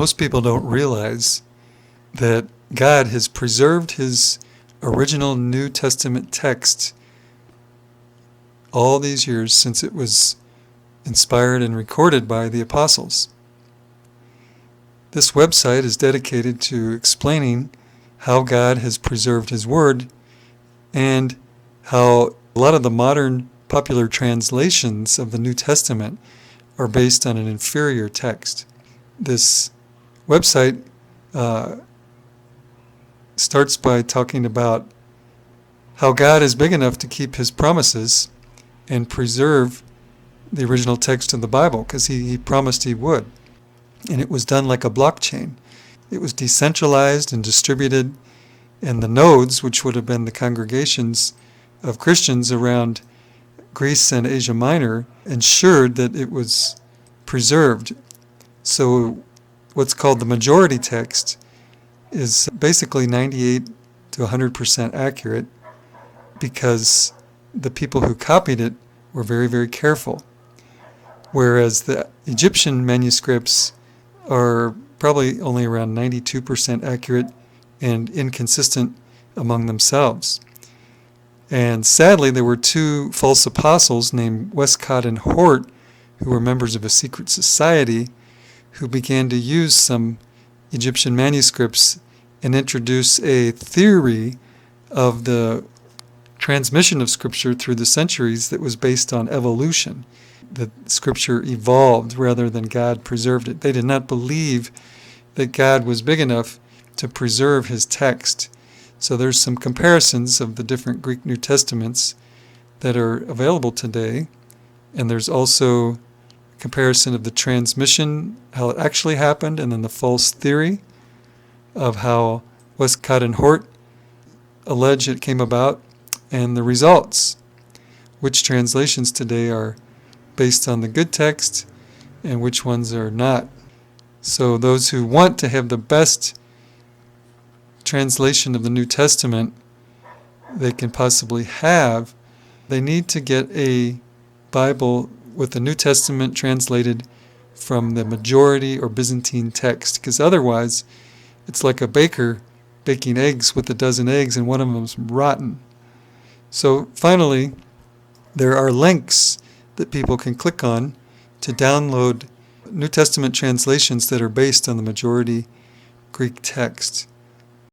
Most people don't realize that God has preserved his original New Testament text all these years since it was inspired and recorded by the apostles. This website is dedicated to explaining how God has preserved his word and how a lot of the modern popular translations of the New Testament are based on an inferior text. This website starts by talking about how God is big enough to keep his promises and preserve the original text of the Bible, because he promised he would. And it was done like a blockchain. It was decentralized and distributed, and the nodes, which would have been the congregations of Christians around Greece and Asia Minor, ensured that it was preserved. So what's called the majority text is basically 98 to 100% accurate, because the people who copied it were very, very careful. Whereas the Egyptian manuscripts are probably only around 92% accurate and inconsistent among themselves. And sadly, there were two false apostles named Westcott and Hort, who were members of a secret society, who began to use some Egyptian manuscripts and introduce a theory of the transmission of Scripture through the centuries that was based on evolution, that Scripture evolved rather than God preserved it. They did not believe that God was big enough to preserve his text. So there's some comparisons of the different Greek New Testaments that are available today, and there's also a comparison of the transmission, how it actually happened, and then the false theory of how Westcott and Hort allege it came about, and the results, which translations today are based on the good text and which ones are not. So those who want to have the best translation of the New Testament they can possibly have, they need to get a Bible with the New Testament translated from the majority or Byzantine text, because otherwise it's like a baker baking eggs with a dozen eggs and one of them's rotten. So finally, there are links that people can click on to download New Testament translations that are based on the majority Greek text.